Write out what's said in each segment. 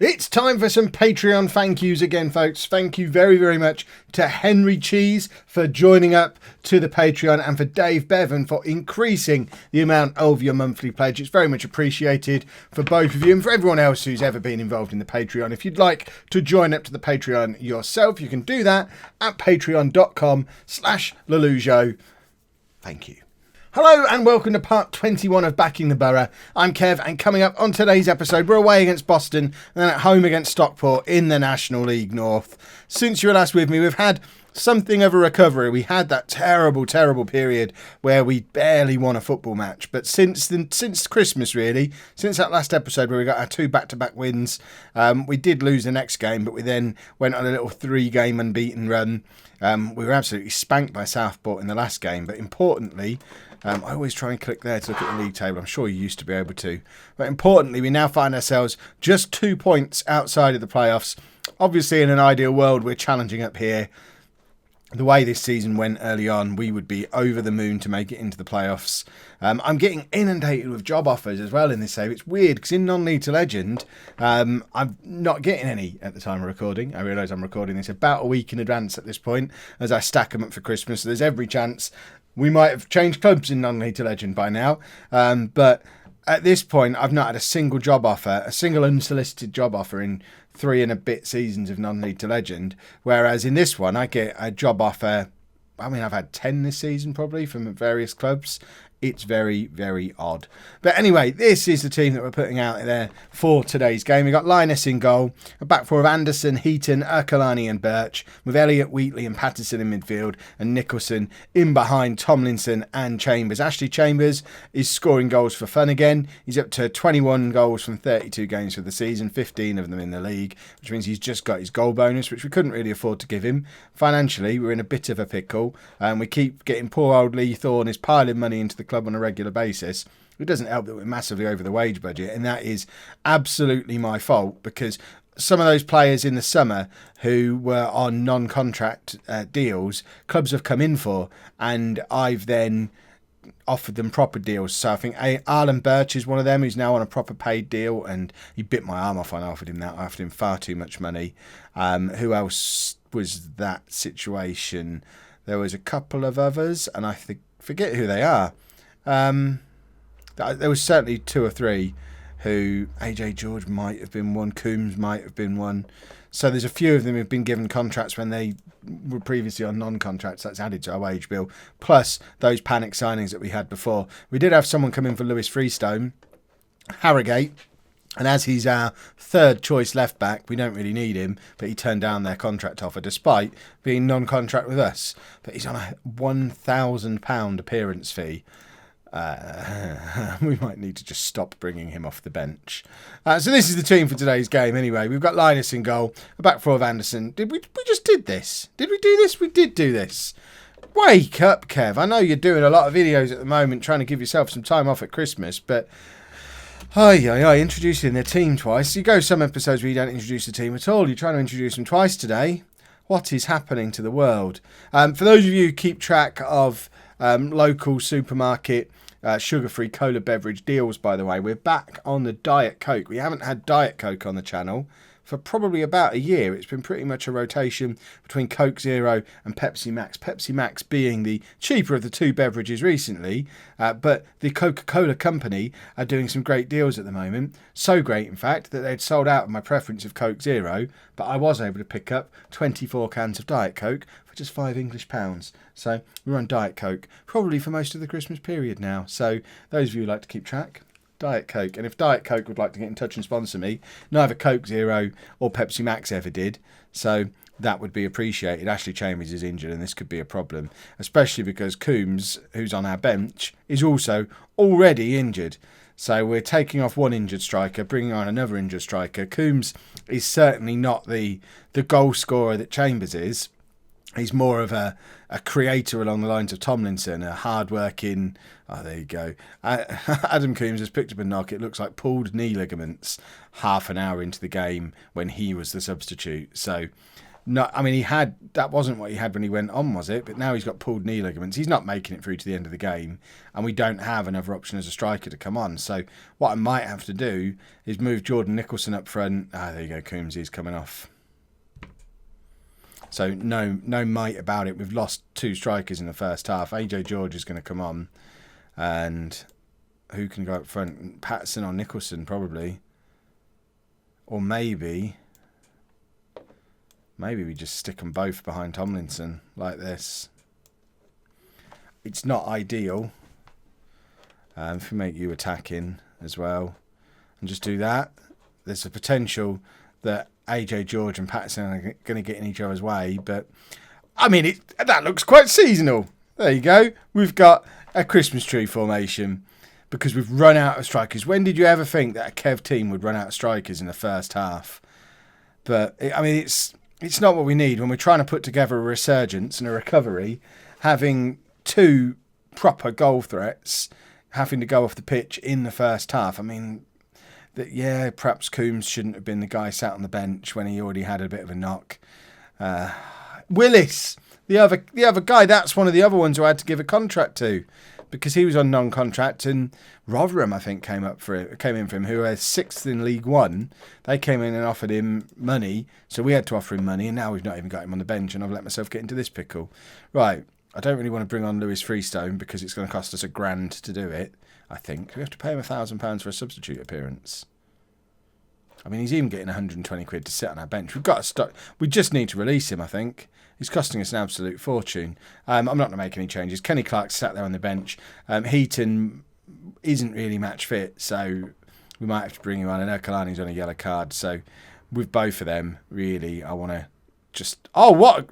It's time for some Patreon thank yous again, folks. Thank you very, very much to Henry Cheese for joining up to the Patreon and for Dave Bevan for increasing the amount of your monthly pledge. It's very much appreciated for both of you and for everyone else who's ever been involved in the Patreon. If you'd like to join up to the Patreon yourself, you can do that at patreon.com/Lollujo. Thank you. Hello and welcome to part 21 of Backing the Boro. I'm Kev, and coming up on today's episode, we're away against Boston and then at home against Stockport in the National League North. Since you were last with me, we've had something of a recovery. We had that terrible period where we barely won a football match. But since Christmas, really, since that last episode where we got our 2 back-to-back wins, we did lose the next game, but we then went on a little 3-game unbeaten run. We were absolutely spanked by Southport in the last game, but importantly, I always try and click there to look at the league table. I'm sure you used to be able to. But importantly, we now find ourselves just 2 points outside of the playoffs. Obviously, in an ideal world, we're challenging up here. The way this season went early on, we would be over the moon to make it into the playoffs. I'm getting inundated with job offers as well in this save. It's weird because in non-league to legend, I'm not getting any at the time of recording. I realise I'm recording this about a week in advance at this point as I stack them up for Christmas. So there's every chance we might have changed clubs in non-league to legend by now. But at this point, I've not had a single job offer, a single unsolicited job offer in 3 and a bit seasons of non-league to legend. Whereas in this one, I get a job offer. I mean, I've had 10 this season probably from various clubs. It's very, very odd. But anyway, this is the team that we're putting out there for today's game. We've got Linus in goal, a back four of Anderson, Heaton, Ercolani and Birch, with Elliott, Wheatley and Patterson in midfield, and Nicholson in behind Tomlinson and Chambers. Ashley Chambers is scoring goals for fun again. He's up to 21 goals from 32 games for the season, 15 of them in the league, which means he's just got his goal bonus, which we couldn't really afford to give him. Financially, we're in a bit of a pickle, and we keep getting poor old Lee Thorne is piling money into the club on a regular basis. It doesn't help that we're massively over the wage budget, and that is absolutely my fault because some of those players in the summer who were on non-contract deals, clubs have come in for, and I've then offered them proper deals. So I think Arlen Birch is one of them who's now on a proper paid deal, and he bit my arm off when I offered him that. I offered him far too much money. Who else was that situation? There was a couple of others, and I forget who they are. There was certainly 2 or 3 who AJ George might have been one, Coombs might have been one. So there's a few of them who've been given contracts when they were previously on non-contracts. That's added to our wage bill. Plus those panic signings that we had before. We did have someone come in for Lewis Freestone, Harrogate. And as he's our 3rd choice left back, we don't really need him, but he turned down their contract offer despite being non-contract with us. But he's on a £1,000 appearance fee. We might need to just stop bringing him off the bench. So this is the team for today's game anyway. We've got Linus in goal, a back four of Anderson. We just did this? Did we do this? We did do this. Wake up, Kev. I know you're doing a lot of videos at the moment trying to give yourself some time off at Christmas, but introducing the team twice. You go some episodes where you don't introduce the team at all. You're trying to introduce them twice today. What is happening to the world? For those of you who keep track of local supermarket sugar-free cola beverage deals, by the way, we're back on the Diet Coke. We haven't had Diet Coke on the channel for probably about a year. It's been pretty much a rotation between Coke Zero and Pepsi Max. Pepsi Max being the cheaper of the 2 beverages recently, but the Coca-Cola company are doing some great deals at the moment. So great, in fact, that they'd sold out of my preference of Coke Zero, but I was able to pick up 24 cans of Diet Coke for just £5. So we're on Diet Coke, probably for most of the Christmas period now. So those of you who like to keep track, Diet Coke. And if Diet Coke would like to get in touch and sponsor me, neither Coke Zero or Pepsi Max ever did. So that would be appreciated. Ashley Chambers is injured and this could be a problem, especially because Coombs, who's on our bench, is also already injured. So we're taking off one injured striker, bringing on another injured striker. Coombs is certainly not the goal scorer that Chambers is. He's more of a creator along the lines of Tomlinson, a hard-working... Oh, there you go. Adam Coombs has picked up a knock. It looks like pulled knee ligaments half an hour into the game when he was the substitute. So No, I mean, that wasn't what he had when he went on, was it? But now he's got pulled knee ligaments. He's not making it through to the end of the game, and we don't have another option as a striker to come on. So what I might have to do is move Jordan Nicholson up front. There you go, Coombsy's coming off. So no might about it. We've lost 2 strikers in the first half. AJ George is going to come on, and who can go up front? Patterson or Nicholson probably, or maybe we just stick them both behind Tomlinson like this. It's not ideal. If we make you attacking as well and just do that, there's a potential that AJ George and Patterson are going to get in each other's way. But, I mean, that looks quite seasonal. There you go. We've got a Christmas tree formation because we've run out of strikers. When did you ever think that a Kev team would run out of strikers in the first half? But, I mean, it's not what we need when we're trying to put together a resurgence and a recovery. Having 2 proper goal threats, having to go off the pitch in the first half. I mean, perhaps Coombs shouldn't have been the guy sat on the bench when he already had a bit of a knock. Willis, the other guy, that's one of the other ones who I had to give a contract to because he was on non-contract, and Rotherham, I think, came in for him, who are 6th in League One. They came in and offered him money, so we had to offer him money, and now we've not even got him on the bench, and I've let myself get into this pickle. Right, I don't really want to bring on Lewis Freestone because it's going to cost us $1,000 to do it, I think. We have to pay him £1,000 for a substitute appearance. I mean, he's even getting 120 quid to sit on our bench. We've got to stop. We just need to release him, I think. He's costing us an absolute fortune. I'm not going to make any changes. Kenny Clark sat there on the bench. Heaton isn't really match fit, so we might have to bring him on. And Erkalani's on a yellow card. So with both of them, really, I want to just... Oh, what?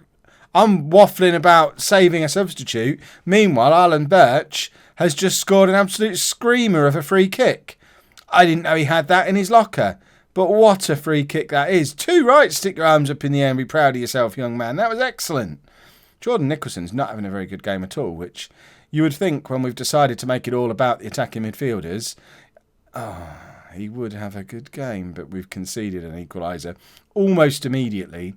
I'm waffling about saving a substitute. Meanwhile, Alan Birch has just scored an absolute screamer of a free kick. I didn't know he had that in his locker. But what a free kick that is. 2 right, stick your arms up in the air and be proud of yourself, young man. That was excellent. Jordan Nicholson's not having a very good game at all, which you would think when we've decided to make it all about the attacking midfielders, he would have a good game, but we've conceded an equaliser almost immediately.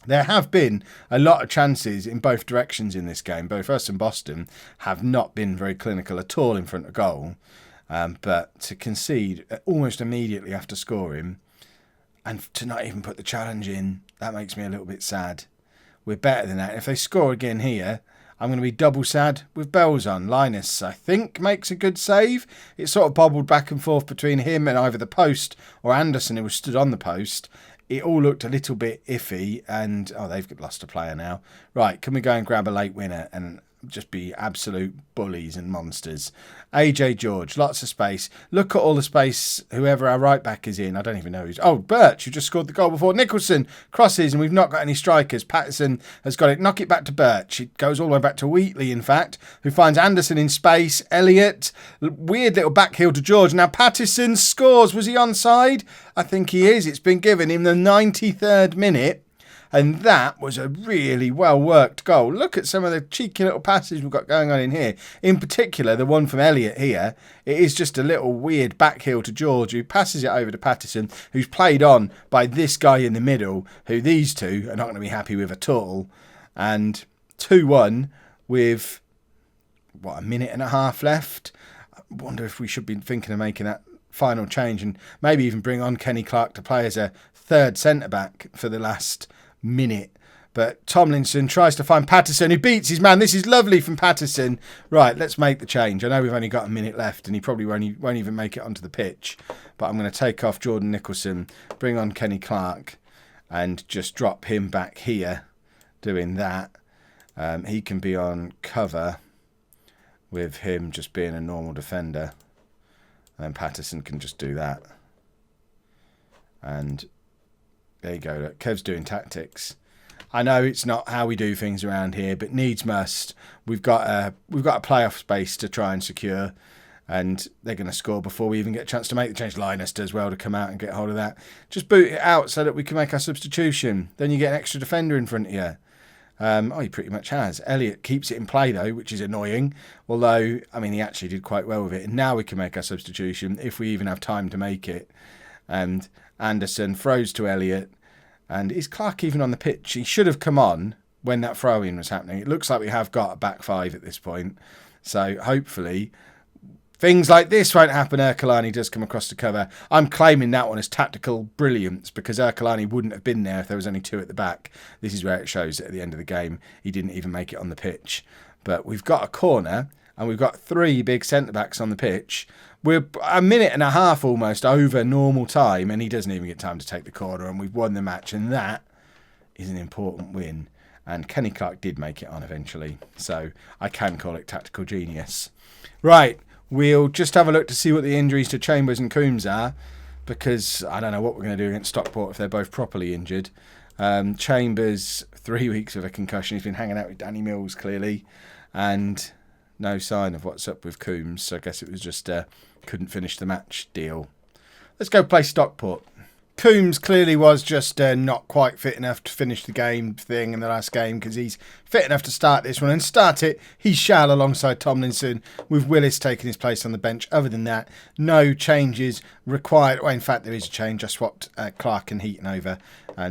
There have been a lot of chances in both directions in this game. Both us and Boston have not been very clinical at all in front of goal. But to concede almost immediately after scoring and to not even put the challenge in, that makes me a little bit sad. We're better than that. If they score again here, I'm going to be double sad with bells on. Linus, I think, makes a good save. It sort of bobbled back and forth between him and either the post or Anderson, who was stood on the post. It all looked a little bit iffy, and they've lost a player now. Right, can we go and grab a late winner and just be absolute bullies and monsters? AJ George, lots of space. Look at all the space whoever our right back is in. I don't even know who's... Oh, Birch, who just scored the goal before. Nicholson crosses, and we've not got any strikers. Patterson has got it. Knock it back to Birch. It goes all the way back to Wheatley, in fact, who finds Anderson in space. Elliott, weird little back heel to George. Now Patterson scores. Was he onside? I think he is. It's been given in the 93rd minute. And that was a really well-worked goal. Look at some of the cheeky little passes we've got going on in here. In particular, the one from Elliott here. It is just a little weird back heel to George, who passes it over to Patterson, who's played on by this guy in the middle, who these two are not going to be happy with at all. And 2-1 with, a minute and a half left. I wonder if we should be thinking of making that final change and maybe even bring on Kenny Clark to play as a third centre-back for the last minute. But Tomlinson tries to find Patterson, who beats his man. This is lovely from Patterson. Right, let's make the change. I know we've only got a minute left and he probably won't even make it onto the pitch, but I'm going to take off Jordan Nicholson, bring on Kenny Clark and just drop him back here doing that. He can be on cover with him just being a normal defender, and Patterson can just do that. And there you go. Look, Kev's doing tactics. I know it's not how we do things around here, but needs must. We've got a playoff space to try and secure, and they're going to score before we even get a chance to make the change. Linus does well to come out and get hold of that. Just boot it out so that we can make our substitution. Then you get an extra defender in front of you. He pretty much has. Elliott keeps it in play though, which is annoying. Although, I mean, he actually did quite well with it. And now we can make our substitution if we even have time to make it. And Anderson throws to Elliott, And is Clark even on the pitch? He should have come on when that throw-in was happening. It looks like we have got a back five at this point. So hopefully things like this won't happen. Ercolani does come across to cover. I'm claiming that one as tactical brilliance because Ercolani wouldn't have been there if there was only two at the back. This is where it shows at the end of the game. He didn't even make it on the pitch. But we've got a corner and we've got three big centre-backs on the pitch. We're a minute and a half almost over normal time and he doesn't even get time to take the corner and we've won the match and that is an important win. And Kenny Clark did make it on eventually. So I can call it tactical genius. Right, we'll just have a look to see what the injuries to Chambers and Coombs are because I don't know what we're going to do against Stockport if they're both properly injured. Chambers, 3 weeks with a concussion. He's been hanging out with Danny Mills clearly and no sign of what's up with Coombs. So I guess it was just couldn't finish the match deal. Let's go play Stockport. Coombs clearly was just not quite fit enough to finish the game thing in the last game because he's fit enough to start this one and start it. He shall alongside Tomlinson with Willis taking his place on the bench. Other than that, no changes required. Well, in fact, there is a change. I swapped Clark and Heaton over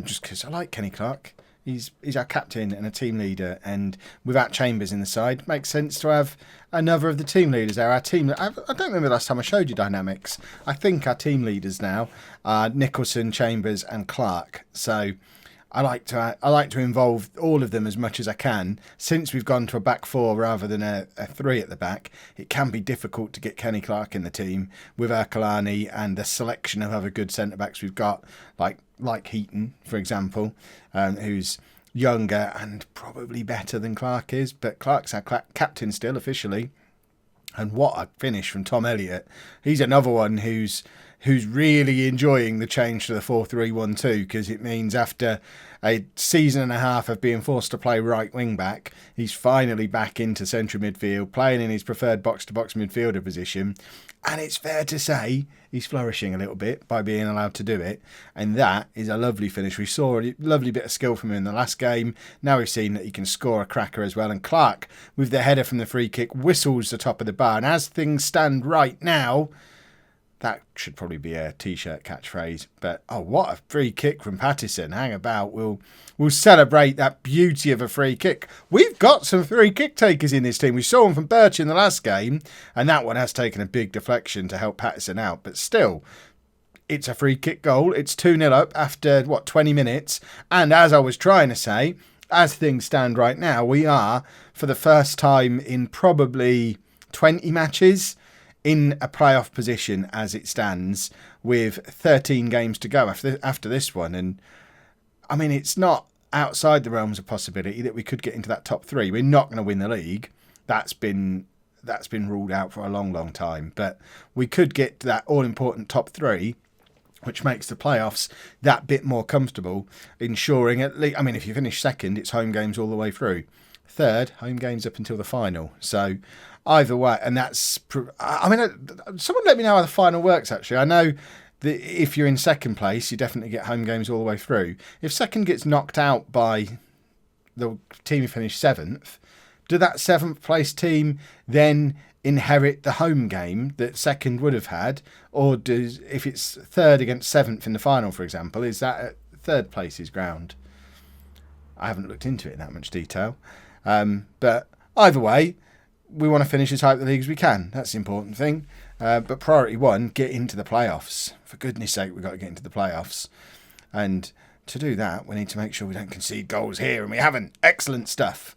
just because I like Kenny Clark. He's our captain and a team leader, and without Chambers in the side, it makes sense to have another of the team leaders there. Our team, I don't remember the last time I showed you dynamics. I think our team leaders now are Nicholson, Chambers, and Clark. So I like to involve all of them as much as I can. Since we've gone to a back four rather than a three at the back, it can be difficult to get Kenny Clark in the team with Ercolani and the selection of other good centre backs we've got, like Heaton, for example, who's younger and probably better than Clark is, but Clark's our captain still officially. And what a finish from Tom Elliott. He's another one who's really enjoying the change to the 4-3-1-2 because it means after a season and a half of being forced to play right wing back, he's finally back into central midfield, playing in his preferred box-to-box midfielder position. And it's fair to say he's flourishing a little bit by being allowed to do it. And that is a lovely finish. We saw a lovely bit of skill from him in the last game. Now we've seen that he can score a cracker as well. And Clark, with the header from the free kick, whistles the top of the bar. And as things stand right now, that should probably be a T-shirt catchphrase. But, oh, what a free kick from Pattison. Hang about. We'll celebrate that beauty of a free kick. We've got some free kick takers in this team. We saw one from Birch in the last game, and that one has taken a big deflection to help Pattison out. But still, it's a free kick goal. It's 2-0 up after, 20 minutes. And as I was trying to say, as things stand right now, we are, for the first time in probably 20 matches, in a playoff position as it stands with 13 games to go after this one. And I mean, it's not outside the realms of possibility that we could get into that top three. We're not going to win the league. That's been ruled out for a long, long time. But we could get to that all-important top three, which makes the playoffs that bit more comfortable, ensuring at least, I mean, if you finish second, it's home games all the way through. Third, home games up until the final. So either way, and that's, I mean, someone let me know how the final works, actually. I know that if you're in second place, you definitely get home games all the way through. If second gets knocked out by the team who finished seventh, do that seventh place team then inherit the home game that second would have had? Or if it's third against seventh in the final, for example, is that at third place's ground? I haven't looked into it in that much detail. But either way, we want to finish as high up the league as we can. That's the important thing. But priority one, get into the playoffs. For goodness sake, we've got to get into the playoffs. And to do that, we need to make sure we don't concede goals here. And we haven't. Excellent stuff.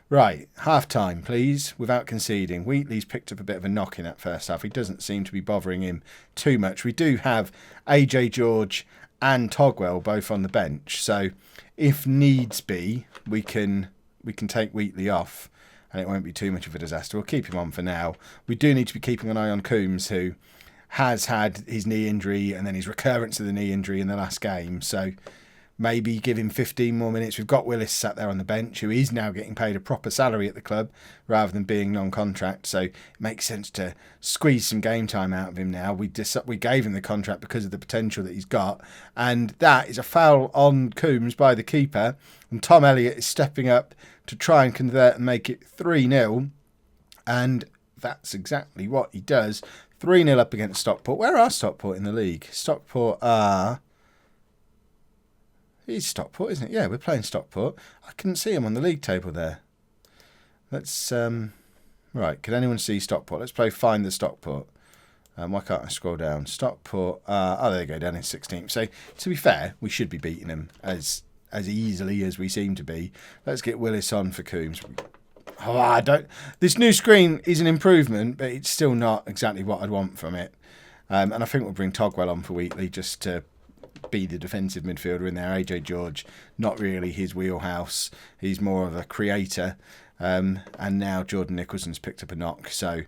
Right, half-time, please, without conceding. Wheatley's picked up a bit of a knock in that first half. He doesn't seem to be bothering him too much. We do have AJ George and Togwell both on the bench. So if needs be, we can take Wheatley off and it won't be too much of a disaster. We'll keep him on for now. We do need to be keeping an eye on Coombs, who has had his knee injury and then his recurrence of the knee injury in the last game. So maybe give him 15 more minutes. We've got Willis sat there on the bench, who is now getting paid a proper salary at the club rather than being non-contract. So it makes sense to squeeze some game time out of him now. We gave him the contract because of the potential that he's got. And that is a foul on Coombs by the keeper. And Tom Elliott is stepping up to try and convert and make it 3-0. And that's exactly what he does. 3-0 up against Stockport. Where are Stockport in the league? Stockport are He's Stockport, isn't it? Yeah, we're playing Stockport. I couldn't see him on the league table there. Let's right. Can anyone see Stockport? Let's play Find the Stockport. Why can't I scroll down? Stockport. Oh, there you go, down in 16th. So to be fair, we should be beating him as easily as we seem to be. Let's get Willis on for Coombs. Oh, I don't. This new screen is an improvement, but it's still not exactly what I'd want from it. And I think we'll bring Togwell on for Wheatley just to be the defensive midfielder in there. AJ George, not really his wheelhouse. He's more of a creator. And now Jordan Nicholson's picked up a knock. So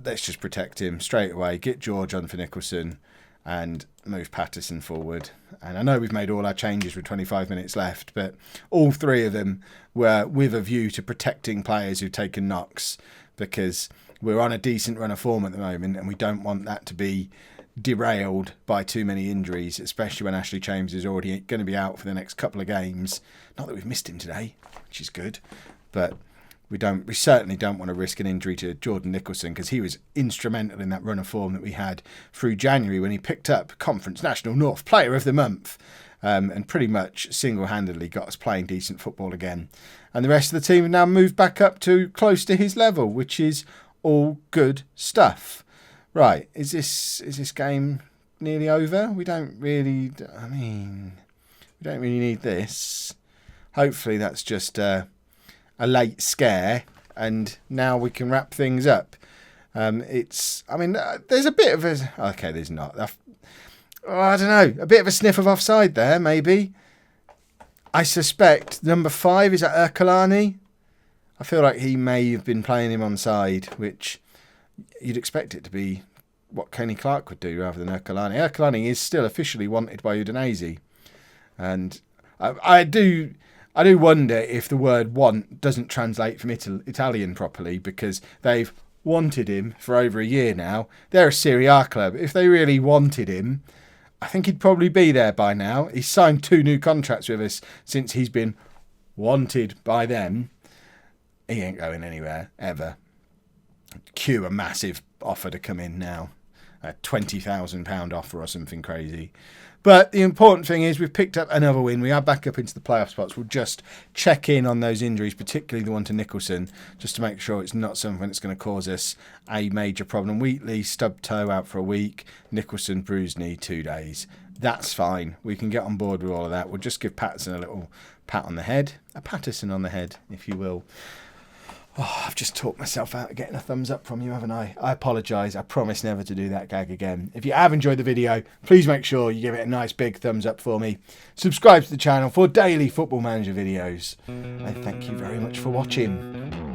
let's just protect him straight away. Get George on for Nicholson and move Patterson forward. And I know we've made all our changes with 25 minutes left, but all three of them were with a view to protecting players who've taken knocks, because we're on a decent run of form at the moment and we don't want that to be derailed by too many injuries, especially when Ashley Chambers is already going to be out for the next couple of games. Not that we've missed him today, which is good, but we certainly don't want to risk an injury to Jordan Nicholson, because he was instrumental in that run of form that we had through January when he picked up Conference National North Player of the Month, and pretty much single-handedly got us playing decent football again. And the rest of the team have now moved back up to close to his level, which is all good stuff. Right, is this game nearly over? We don't really need this. Hopefully that's just a late scare, and now we can wrap things up. There's a bit of a... Okay, there's not. I don't know. A bit of a sniff of offside there, maybe. I suspect number 5 is at Ercolani. I feel like he may have been playing him onside, which you'd expect it to be what Kenny Clark would do rather than Ercolani. Ercolani is still officially wanted by Udinese. And I do wonder if the word want doesn't translate from Italian properly, because they've wanted him for over a year now. They're a Serie A club. If they really wanted him, I think he'd probably be there by now. He's signed 2 new contracts with us since he's been wanted by them. He ain't going anywhere, ever. Cue a massive offer to come in now. A £20,000 offer or something crazy. But the important thing is we've picked up another win. We are back up into the playoff spots. We'll just check in on those injuries, particularly the one to Nicholson, just to make sure it's not something that's going to cause us a major problem. Wheatley, stubbed toe out for a week. Nicholson, bruised knee, 2 days. That's fine. We can get on board with all of that. We'll just give Patterson a little pat on the head. A Patterson on the head, if you will. Oh, I've just talked myself out of getting a thumbs up from you, haven't I? I apologise. I promise never to do that gag again. If you have enjoyed the video, please make sure you give it a nice big thumbs up for me. Subscribe to the channel for daily Football Manager videos. And thank you very much for watching.